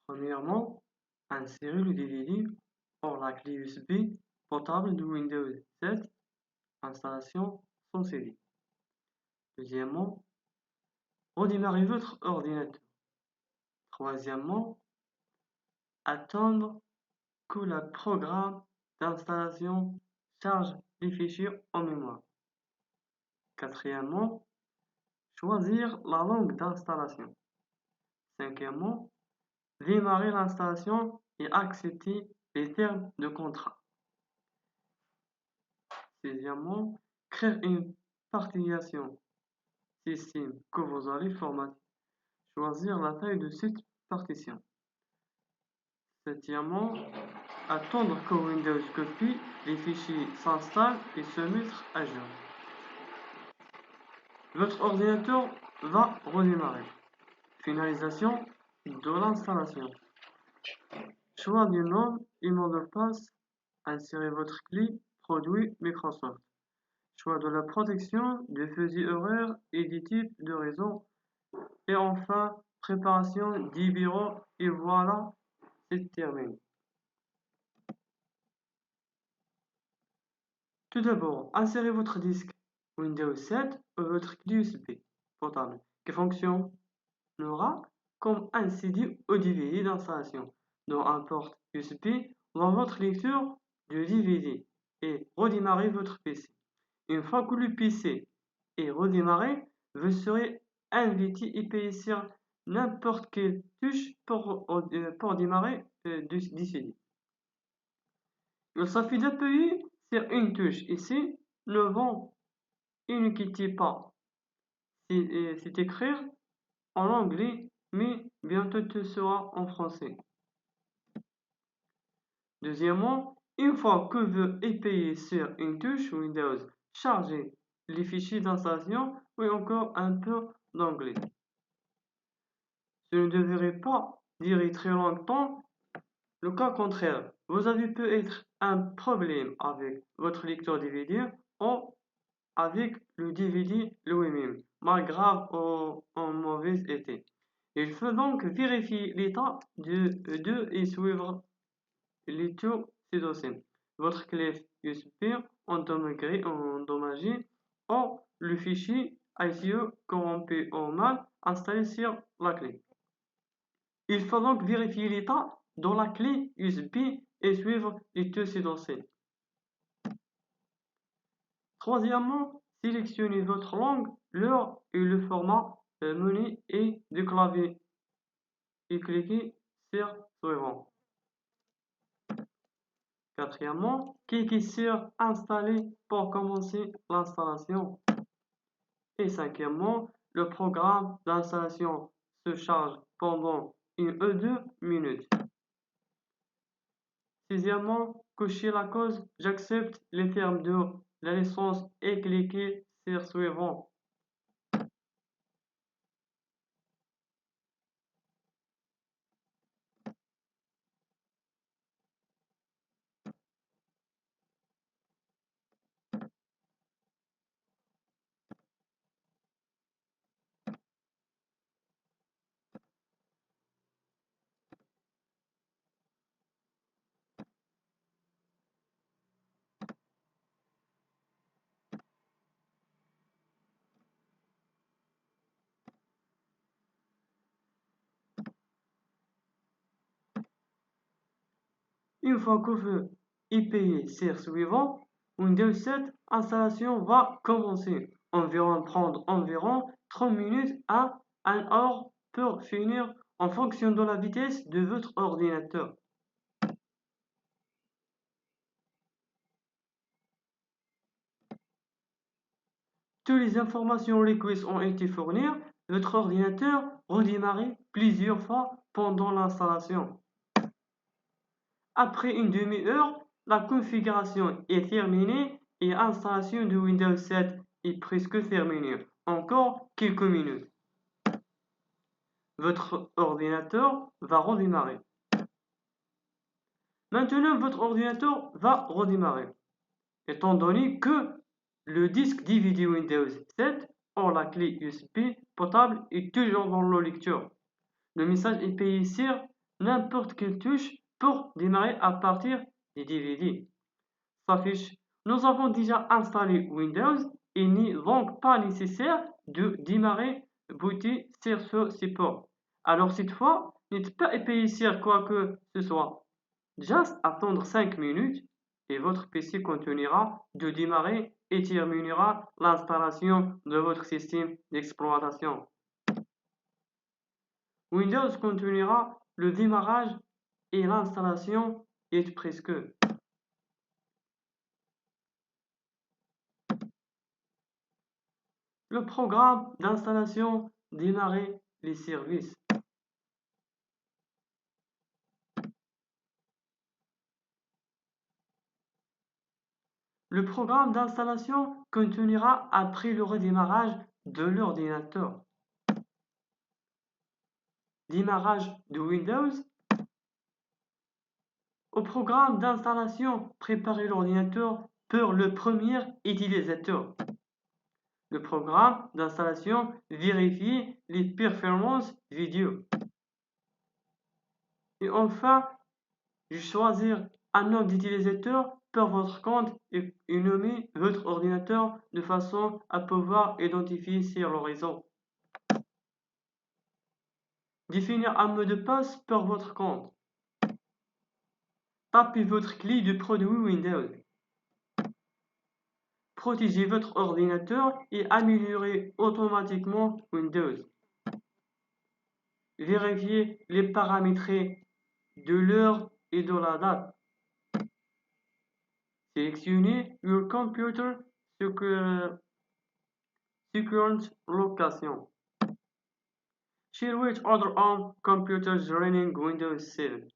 Premièrement, insérez le DVD hors la clé USB portable de Windows 7, installation sans CD. Deuxièmement, redémarrez votre ordinateur. Troisièmement, attendre que le programme d'installation charge les fichiers en mémoire. Quatrièmement, choisir la langue d'installation. Cinquièmement, démarrer l'installation et accepter les termes de contrat. Sixièmement, créer une partition système que vous allez formater. Choisir la taille de cette partition. Septièmement, attendre que Windows copie les fichiers s'installent et se mettre à jour. Votre ordinateur va redémarrer. Finalisation de l'installation. Choix du nom et mot de passe. Insérez votre clé produit Microsoft. Choix de la protection, de fuseaux horaires et des types de réseau. Et enfin, préparation des bureaux. Et voilà, c'est terminé. Tout d'abord, insérez votre disque Windows 7 ou votre clé USB portable qui fonctionnera comme un CD ou DVD d'installation dans un port USB dans votre lecture du DVD et redémarrez votre PC. Une fois que le PC est redémarré, vous serez invité à appuyer sur n'importe quelle touche pour démarrer du CD. Il suffit d'appuyer sur une touche ici, le vent, et ne quittez pas. C'est écrire en anglais, mais bientôt tout sera en français. Deuxièmement, une fois que vous appuyez sur une touche Windows, chargez les fichiers d'installation ou encore un peu d'anglais. Ce ne devrait pas durer très longtemps. Le cas contraire, vous avez peut-être un problème avec votre lecteur DVD ou avec le DVD lui-même, mal grave ou en mauvais état. Il faut donc vérifier l'état de et suivre les tout ces dossiers. Votre clé USB endommagée ou le fichier ICE corrompu ou mal installé sur la clé. Il faut donc vérifier l'état de la clé USB et suivre les deux ces dossiers. Troisièmement, sélectionnez votre langue, l'heure et le format menu et du clavier et cliquez sur suivant. Quatrièmement, cliquez sur installer pour commencer l'installation. Et cinquièmement, le programme d'installation se charge pendant 1 ou 2 minutes. Sixièmement, cochez la case j'accepte les termes de la licence et cliquez sur suivant. Une fois que vous appuyez sur suivant, Windows 7 installation va commencer. Prendre environ 30 minutes à 1 heure pour finir en fonction de la vitesse de votre ordinateur. Toutes les informations requises ont été fournies. Votre ordinateur redémarre plusieurs fois pendant l'installation. Après une demi-heure, la configuration est terminée et l'installation de Windows 7 est presque terminée. Encore quelques minutes. Votre ordinateur va redémarrer. Maintenant, votre ordinateur va redémarrer. Étant donné que le disque DVD Windows 7 ou la clé USB portable est toujours dans le lecteur. Le message est payé sur n'importe quelle touche pour démarrer à partir des DVD. S'affiche. Nous avons déjà installé Windows et il n'est donc pas nécessaire de démarrer booter sur ce support. Alors cette fois, n'êtes pas épayé sur quoi que ce soit. Juste attendre 5 minutes et votre PC continuera de démarrer et terminera l'installation de votre système d'exploitation. Windows continuera le démarrage et l'installation est presque. Le programme d'installation démarrer les services. Le programme d'installation continuera après le redémarrage de l'ordinateur. Démarrage de Windows. Au programme d'installation, préparez l'ordinateur pour le premier utilisateur. Le programme d'installation vérifie les performances vidéo. Et enfin, choisir un nom d'utilisateur pour votre compte et nommer votre ordinateur de façon à pouvoir identifier sur le réseau. Définir un mot de passe pour votre compte. Tapez votre clé de produit Windows. Protégez votre ordinateur et améliorez automatiquement Windows. Vérifiez les paramètres de l'heure et de la date. Sélectionnez Your Computer Current Location. Share with other on computers running Windows 7.